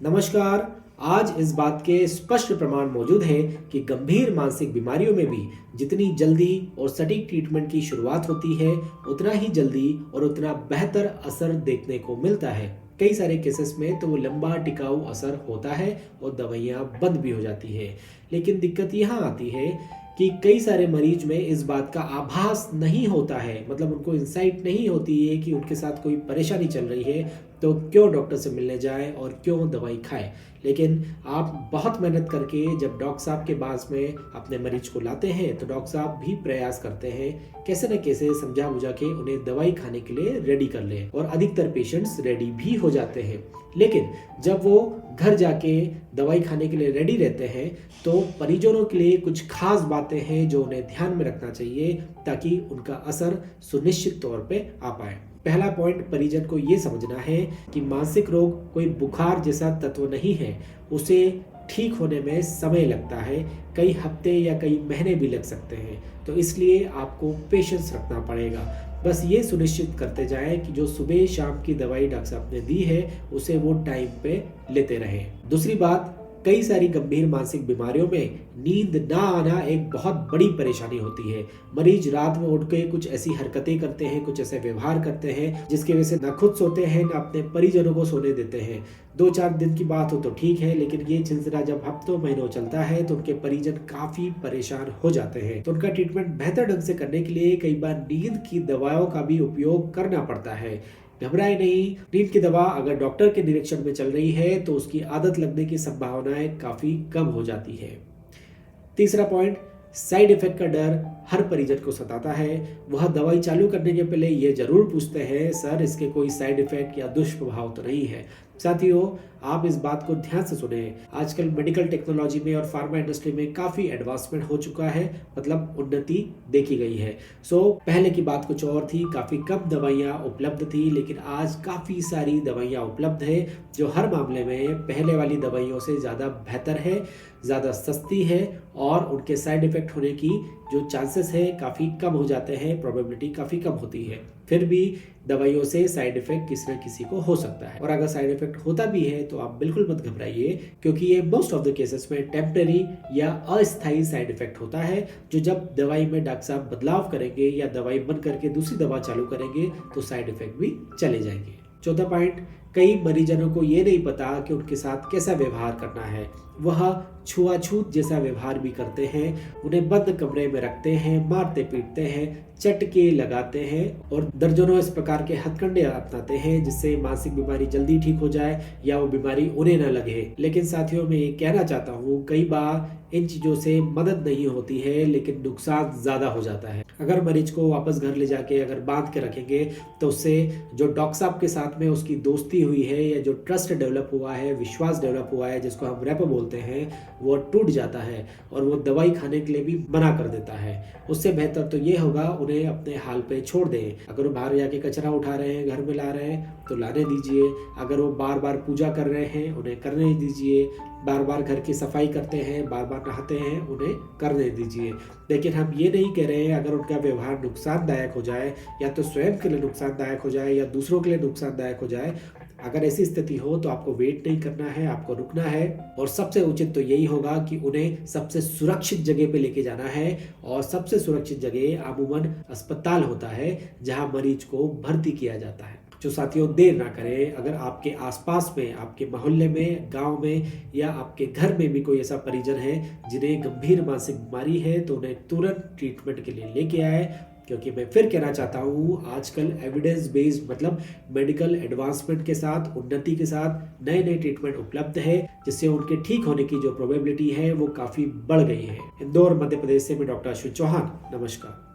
नमस्कार। आज इस बात के स्पष्ट प्रमाण मौजूद हैं कि गंभीर मानसिक बीमारियों में भी जितनी जल्दी और सटीक ट्रीटमेंट की शुरुआत होती है, उतना ही जल्दी और उतना बेहतर असर देखने को मिलता है। कई सारे केसेस में तो वो लंबा टिकाऊ असर होता है और दवाइयाँ बंद भी हो जाती है। लेकिन दिक्कत यहाँ आती है कि कई सारे मरीज में इस बात का आभास नहीं होता है, मतलब उनको इंसाइट नहीं होती है कि उनके साथ कोई परेशानी चल रही है, तो क्यों डॉक्टर से मिलने जाए और क्यों दवाई खाए। लेकिन आप बहुत मेहनत करके जब डॉक्टर साहब के पास में अपने मरीज को लाते हैं तो डॉक्टर साहब भी प्रयास करते हैं कैसे न कैसे समझा बुझा के उन्हें दवाई खाने के लिए रेडी कर लें, और अधिकतर पेशेंट्स रेडी भी हो जाते हैं। लेकिन जब वो घर जाके दवाई खाने के लिए रेडी रहते हैं तो परिजनों के लिए कुछ खास बातें हैं जो उन्हें ध्यान में रखना चाहिए ताकि उनका असर सुनिश्चित तौर पे आ पाए। पहला पॉइंट परिजन को ये समझना है कि मानसिक रोग कोई बुखार जैसा तत्व नहीं है। उसे ठीक होने में समय लगता है, कई हफ्ते या कई महीने भी लग सकते हैं। तो इसलिए आपको पेशेंस रखना पड़ेगा। बस ये सुनिश्चित करते जाएं कि जो सुबह शाम की दवाई डॉक्टर साहब ने दी है उसे वो टाइम पे लेते रहें। दूसरी बात, कई सारी गंभीर मानसिक बीमारियों में नींद ना आना एक बहुत बड़ी परेशानी होती है। मरीज रात में उठ के कुछ ऐसी हरकतें करते हैं, कुछ ऐसे व्यवहार करते हैं जिसकी वजह से न खुद सोते हैं न अपने परिजनों को सोने देते हैं। 2-4 दिन की बात हो तो ठीक है, लेकिन ये सिलसिला जब हफ्तों महीनों चलता है तो उनके परिजन काफी परेशान हो जाते हैं। तो उनका ट्रीटमेंट बेहतर ढंग से करने के लिए कई बार नींद की दवाओं का भी उपयोग करना पड़ता है। घबराए नहीं, नींद की दवा अगर डॉक्टर के निरीक्षण में चल रही है तो उसकी आदत लगने की संभावनाएं काफी कम हो जाती है। तीसरा पॉइंट, साइड इफेक्ट का डर हर परिजन को सताता है। वह दवाई चालू करने के पहले ये जरूर पूछते हैं, सर इसके कोई साइड इफेक्ट या दुष्प्रभाव तो नहीं है। साथियों, आप इस बात को ध्यान से सुने। आजकल मेडिकल टेक्नोलॉजी में और फार्मा इंडस्ट्री में काफी एडवांसमेंट हो चुका है, मतलब उन्नति देखी गई है। पहले की बात कुछ और थी, काफी कम दवाइयाँ उपलब्ध थी, लेकिन आज काफी सारी दवाइयाँ उपलब्ध है जो हर मामले में पहले वाली दवाइयों से ज्यादा बेहतर है, ज्यादा सस्ती है और उनके साइड इफेक्ट होने की जो चांसेस है काफी कम हो जाते हैं, प्रोबेबिलिटी काफी कम होती है। फिर भी दवाइयों से साइड इफेक्ट किसी न किसी को हो सकता है, और अगर साइड इफेक्ट होता भी है तो आप बिल्कुल मत घबराइए, क्योंकि ये मोस्ट ऑफ द केसेस में टेम्परेरी या अस्थायी साइड इफेक्ट होता है, जो जब दवाई में डॉक्टर साहब बदलाव करेंगे या दवाई बंद करके दूसरी दवा चालू करेंगे तो साइड इफेक्ट भी चले जाएंगे। चौथा पॉइंट, कई मरीजनों को ये नहीं पता कि उनके साथ कैसा व्यवहार करना है। वह छुआछूत जैसा व्यवहार भी करते हैं, उन्हें बंद कमरे में रखते हैं, मारते पीटते हैं, चटके लगाते हैं और दर्जनों इस प्रकार के हथकंडे अपनाते हैं जिससे मानसिक बीमारी जल्दी ठीक हो जाए या वो बीमारी उन्हें न लगे। लेकिन साथियों, मैं ये कहना चाहता हूँ, कई बार इन चीजों से मदद नहीं होती है लेकिन नुकसान ज्यादा हो जाता है। अगर मरीज को वापस घर ले जाके अगर बांध के रखेंगे तो उससे जो डॉक्टर साहब के साथ में उसकी दोस्ती हुई है या जो ट्रस्ट डेवलप हुआ है, विश्वास डेवलप हुआ है, जिसको हम रेपो बोलते हैं, वो टूट जाता है और वो दवाई खाने के लिए भी मना कर देता है। उससे बेहतर तो ये होगा उन्हें अपने हाल पे छोड़ दें। अगर वो बाहर जाके कचरा उठा रहे हैं, घर में ला रहे हैं तो लाने दीजिए। अगर वो बार बार पूजा कर रहे हैं उन्हें करने दीजिए। बार बार घर की सफाई करते हैं, बार बार नहाते हैं, उन्हें करने दीजिए। लेकिन हम ये नहीं कह रहे हैं अगर उनका व्यवहार नुकसानदायक हो जाए, या तो स्वयं के लिए नुकसानदायक हो जाए या दूसरों के लिए नुकसानदायक हो जाए, अगर ऐसी स्थिति हो तो आपको वेट नहीं करना है, आपको रुकना है। और सबसे उचित तो यही होगा कि उन्हें सबसे सुरक्षित जगह पे लेके जाना है, और सबसे सुरक्षित जगह अमूमन अस्पताल होता है जहां मरीज को भर्ती किया जाता है। जो साथियों, देर ना करें। अगर आपके आसपास में, आपके मोहल्ले में, गांव में या आपके घर में भी कोई ऐसा परिजन है जिन्हें गंभीर मानसिक बीमारी है तो उन्हें तुरंत ट्रीटमेंट के लिए लेके आए, क्योंकि मैं फिर कहना चाहता हूँ, आजकल एविडेंस बेस्ड मतलब मेडिकल एडवांसमेंट के साथ, उन्नति के साथ नए नए ट्रीटमेंट उपलब्ध है जिससे उनके ठीक होने की जो प्रोबेबिलिटी है वो काफी बढ़ गई है। इंदौर, मध्य प्रदेश से मैं डॉक्टर अश्विन चौहान। नमस्कार।